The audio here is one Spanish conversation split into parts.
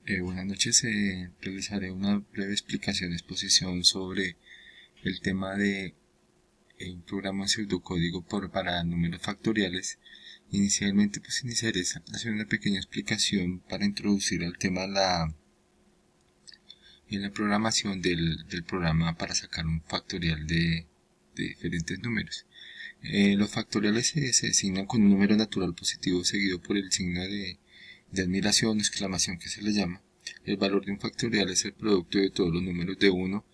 Buenas noches. Realizaré una breve exposición sobre el tema de un programa pseudocódigo para números factoriales. Inicialmente, pues iniciaré haciendo una pequeña explicación para introducir el tema en la programación del programa para sacar un factorial de diferentes números. Los factoriales se designan con un número natural positivo seguido por el signo de admiración o exclamación que se le llama. El valor de un factorial es el producto de todos los números de 1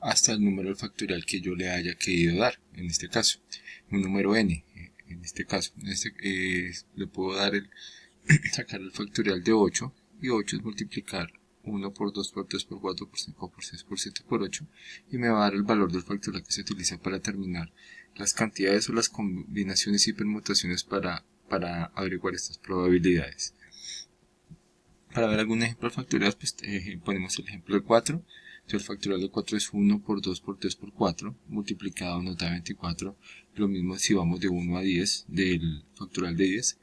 hasta el número del factorial que yo le haya querido dar, en este caso, un número n, en este caso. Le puedo dar sacar el factorial de 8, y 8 es multiplicar 1 por 2 por 3 por 4 por 5 por 6 por 7 por 8, y me va a dar el valor del factorial que se utiliza para determinar las cantidades o las combinaciones y permutaciones para averiguar estas probabilidades. Para ver algún ejemplo de factorial, pues ponemos el ejemplo de 4. Entonces el factorial de 4 es 1 por 2 por 3 por 4, multiplicado nota 24. Lo mismo si vamos de 1 a 10, del factorial de 10,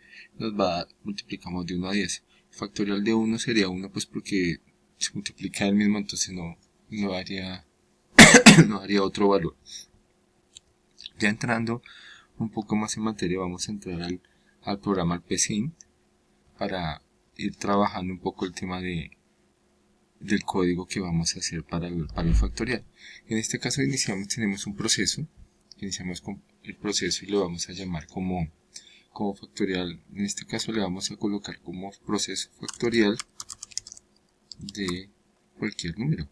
multiplicamos de 1 a 10. El factorial de 1 sería 1, pues porque se multiplica el mismo, entonces no daría otro valor. Ya entrando un poco más en materia, vamos a entrar al programa, al PSIN, para ir trabajando un poco el tema del código que vamos a hacer para el factorial. En este caso tenemos un proceso, iniciamos con el proceso y lo vamos a llamar como factorial. En este caso le vamos a colocar como proceso factorial de cualquier número.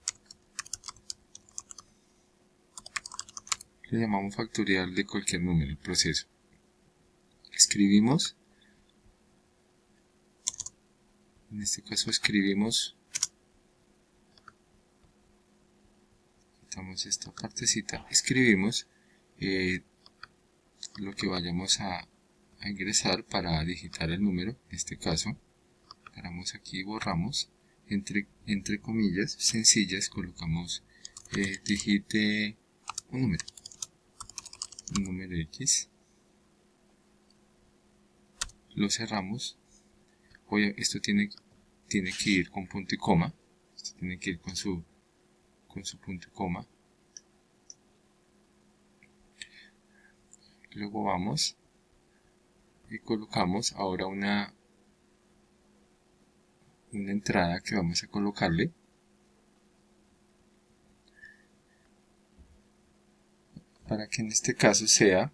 Le llamamos factorial de cualquier número, el proceso. Escribimos, en este caso quitamos esta partecita, escribimos lo que vayamos a ingresar para digitar el número. En este caso, paramos aquí y borramos, entre comillas sencillas, colocamos digite un número X, lo cerramos. Esto tiene que ir con punto y coma, esto tiene que ir con su punto y coma. Luego vamos y colocamos ahora una entrada que vamos a colocarle para que en este caso sea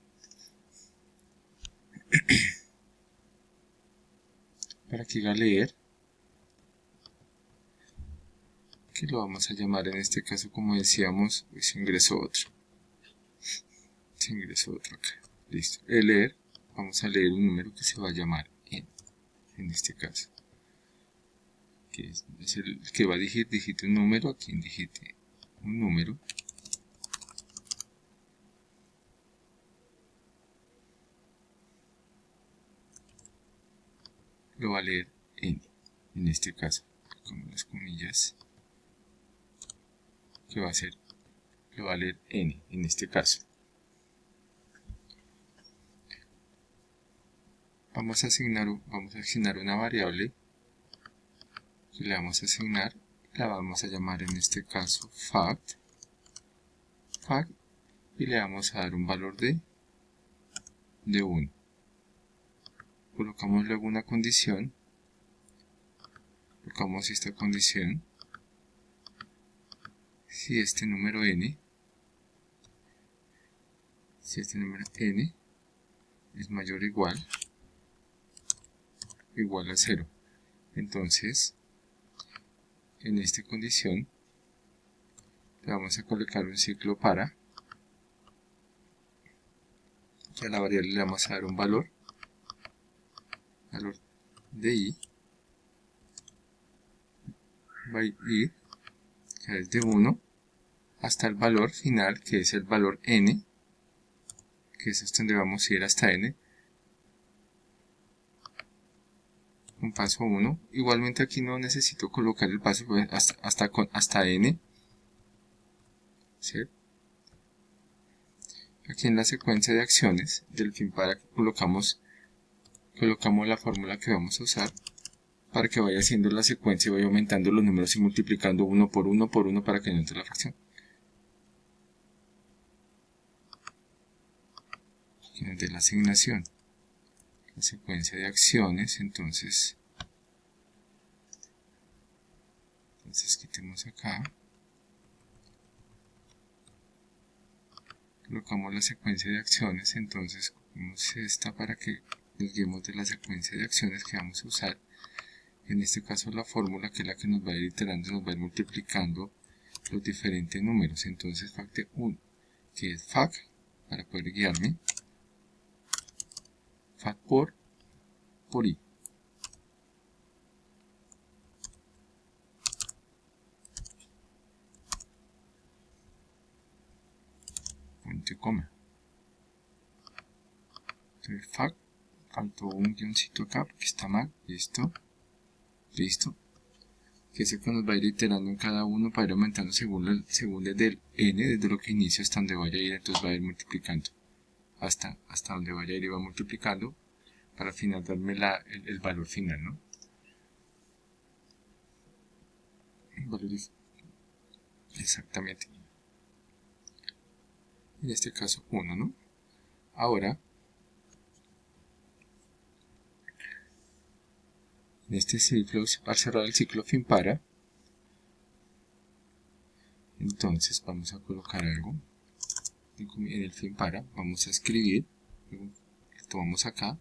para que haga leer, que lo vamos a llamar en este caso, como decíamos, se ingresó otro acá. Listo. El leer, vamos a leer un número que se va a llamar n, en este caso, que es el que va a digite un número, aquí digite un número. Lo va a leer n, en este caso, con las comillas, que va a ser, lo va a leer n, en este caso. Vamos a asignar una variable que le vamos a asignar, la vamos a llamar en este caso fact, y le vamos a dar un valor de 1. Colocamos luego una condición, colocamos esta condición: si este número n es mayor o igual a 0, entonces en esta condición le vamos a colocar un ciclo para, y a la variable le vamos a dar un valor de i, que es de 1 hasta el valor final, que es el valor n, que es hasta donde vamos a ir, hasta n, un paso 1. Igualmente aquí no necesito colocar el paso, pues hasta n, ¿sí? Aquí en la secuencia de acciones del fin para colocamos la fórmula que vamos a usar, para que vaya haciendo la secuencia y vaya aumentando los números y multiplicando uno por uno para que no entre la fracción. De la asignación, la secuencia de acciones, entonces quitemos acá, colocamos la secuencia de acciones, entonces cogemos esta para que nos guiemos de la secuencia de acciones que vamos a usar. En este caso la fórmula, que es la que nos va a ir iterando, nos va a ir multiplicando los diferentes números. Entonces fact de 1, que es fact, para poder guiarme, fact por i. Punto y coma. Entonces fact, faltó un guioncito acá porque está mal, listo, que es el que nos va a ir iterando en cada uno para ir aumentando según desde el n, desde lo que inicia hasta donde vaya a ir, entonces va a ir multiplicando hasta donde vaya a ir y va multiplicando para al final darme el valor final, ¿no? El valor exactamente. En este caso 1, ¿no? Ahora, en este ciclo, al cerrar el ciclo fin para, entonces vamos a colocar algo en el fin para, vamos a escribir, lo tomamos acá,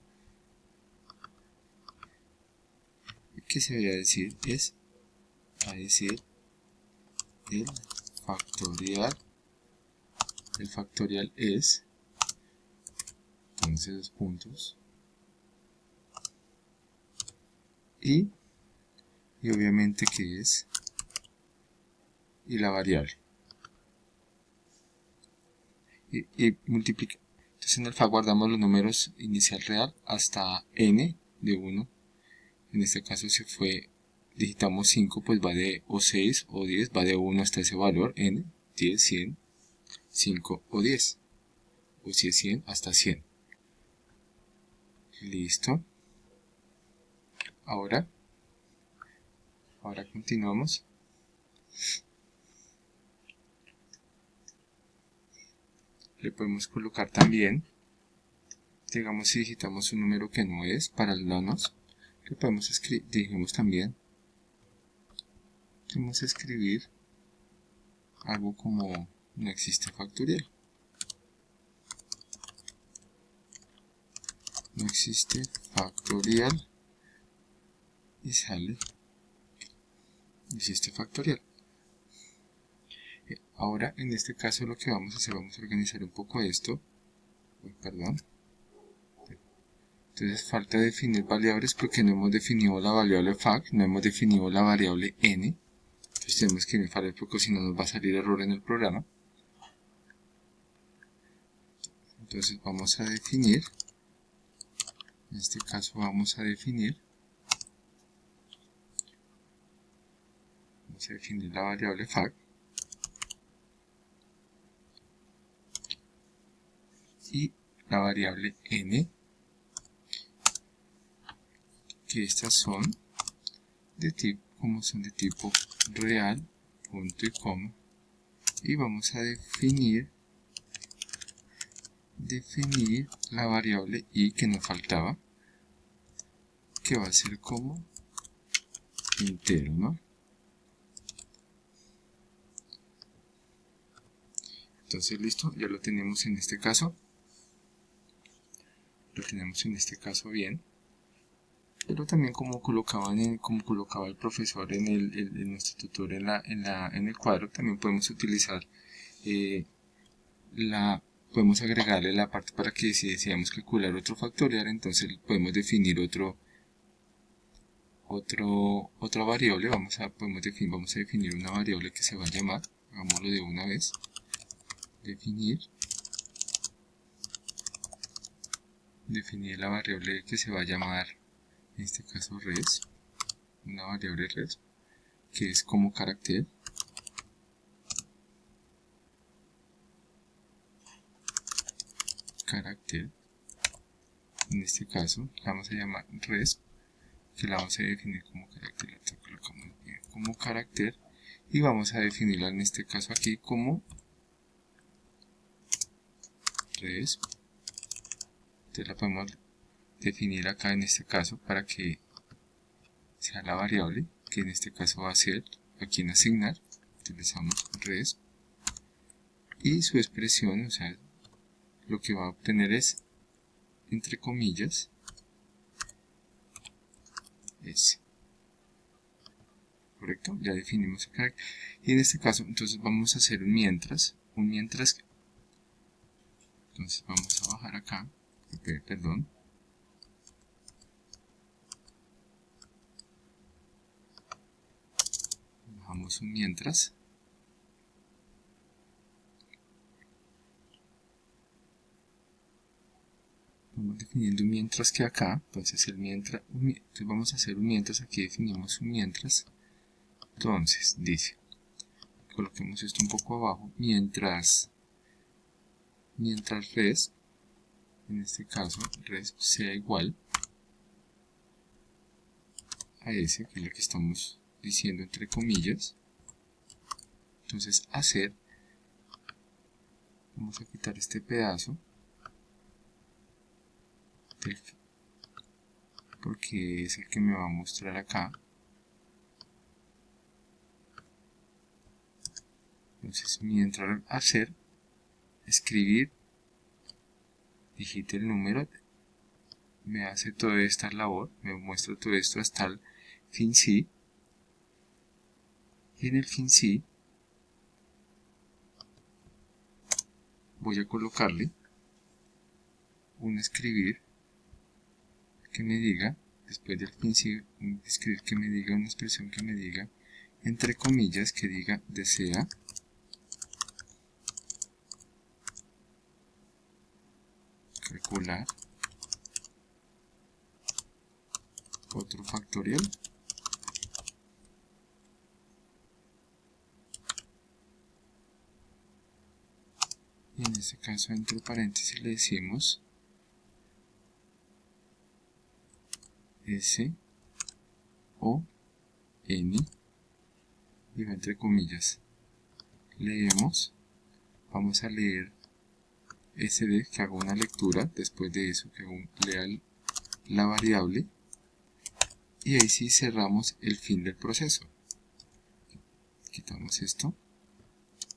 que se vaya a decir es el factorial es, entonces 2 puntos, y obviamente que es, y la variable, y multiplica. Entonces en el fact guardamos los números inicial real hasta n de 1, en este caso se fue, digitamos 5, pues va de o 6 o 10, va de 1 hasta ese valor, n, 10, 100, 5 o 10, o si es 100 hasta 100. Listo. Ahora continuamos. Le podemos colocar también, digamos si digitamos un número que no es para el nonos, le podemos escribir, digamos también, podemos escribir algo como no existe factorial. No existe factorial y sale existe factorial. Ahora en este caso lo que vamos a hacer, vamos a organizar un poco esto. Perdón. Entonces falta definir variables porque no hemos definido la variable fact, no hemos definido la variable n. Entonces tenemos que definir porque si no nos va a salir error en el programa. Entonces vamos a definir, en este caso vamos a definir la variable fact y la variable n, que estas son de tipo, como son de tipo real, punto y coma, y vamos a definir la variable i que nos faltaba, que va a ser como entero, ¿no? Entonces listo, ya lo tenemos en este caso. Lo tenemos en este caso bien. Pero también como colocaba el profesor en nuestro tutor en el cuadro, también podemos utilizar podemos agregarle la parte para que si deseamos calcular otro factorial, entonces podemos definir otra variable. Vamos a definir una variable que se va a llamar, hagámoslo de una vez, definir la variable que se va a llamar, en este caso res, una variable res, que es como carácter, en este caso la vamos a llamar res, que la vamos a definir como carácter. La colocamos como carácter y vamos a definirla en este caso aquí como res. Entonces la podemos definir acá en este caso para que sea la variable, que en este caso va a ser aquí en asignar. Utilizamos res y su expresión, o sea, lo que va a obtener es, entre comillas, S. ¿Correcto? Ya definimos el carácter. Y en este caso, entonces vamos a hacer un mientras. Entonces vamos a bajar acá. Perdón. Bajamos un mientras. Vamos definiendo un mientras que acá. Entonces entonces vamos a hacer un mientras. Aquí definimos un mientras. Entonces dice, coloquemos esto un poco abajo. Mientras res, en este caso res sea igual a S, que es lo que estamos diciendo entre comillas. Entonces hacer, vamos a quitar este pedazo porque es el que me va a mostrar acá. Entonces mientras hacer, escribir, digite el número, me hace toda esta labor, me muestra todo esto hasta el fin sí. Y en el fin sí voy a colocarle un escribir que me diga, después del fin sí, un escribir que me diga, una expresión que me diga, entre comillas, que diga desea calcular otro factorial. Y en este caso entre paréntesis le decimos S o N y va entre comillas. Leemos, vamos a leer SD, que hago una lectura, después de eso que lea la variable y ahí sí cerramos el fin del proceso. Quitamos esto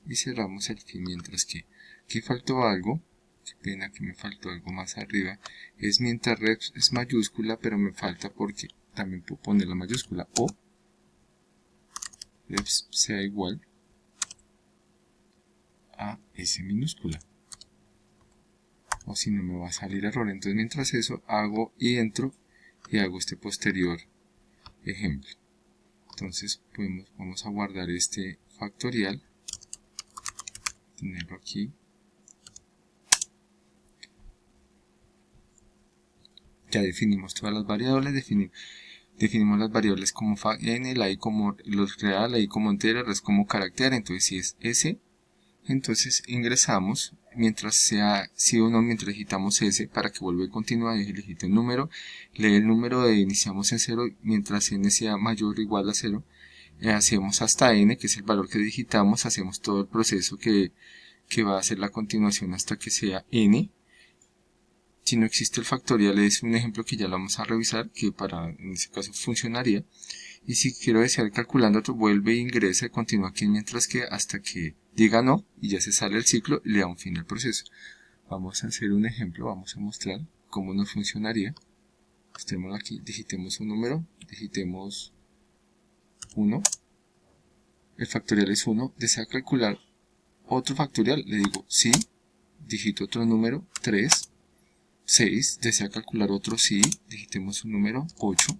y cerramos el fin, mientras que aquí faltó algo, qué pena que me faltó algo más arriba, es mientras reps es mayúscula, pero me falta porque también puedo poner la mayúscula o reps sea igual a S minúscula, o si no me va a salir error. Entonces mientras eso hago y entro y hago este posterior ejemplo. Entonces vamos a guardar este factorial, tenerlo aquí. Ya definimos todas las variables, definimos las variables como n, la i como los real, la i como entera, res como carácter. Entonces si es s, entonces ingresamos, mientras sea sí o no, mientras digitamos s para que vuelva a continuar, y digite el número, lee el número de iniciamos en 0, mientras n sea mayor o igual a 0, hacemos hasta n, que es el valor que digitamos, hacemos todo el proceso que va a hacer la continuación hasta que sea n. Si no existe el factorial, es un ejemplo que ya lo vamos a revisar, que en este caso funcionaría. Y si quiero desear calculando otro, vuelve e ingresa y continúa aquí mientras que hasta que diga no y ya se sale el ciclo y le da un fin al proceso. Vamos a hacer un ejemplo, vamos a mostrar cómo nos funcionaría. Estémoslo aquí, digitemos un número, digitemos 1. El factorial es 1. ¿Desea calcular otro factorial? Le digo sí. Digito otro número, 3. 6, desea calcular otro sí, digitemos un número, 8,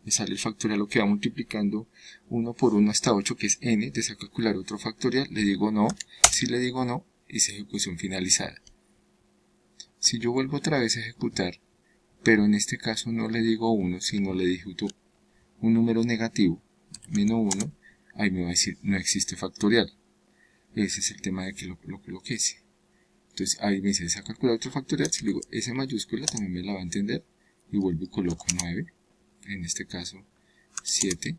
me sale el factorial lo que va multiplicando 1 por 1 hasta 8, que es n, desea calcular otro factorial, le digo no, si le digo no, hice ejecución finalizada. Si yo vuelvo otra vez a ejecutar, pero en este caso no le digo 1, sino le digito un número negativo, menos 1, ahí me va a decir no existe factorial. Ese es el tema de que lo coloqué. Entonces ahí me dice, desea calcular otro factorial, si le digo S mayúscula también me la va a entender, y vuelvo y coloco 9, en este caso 7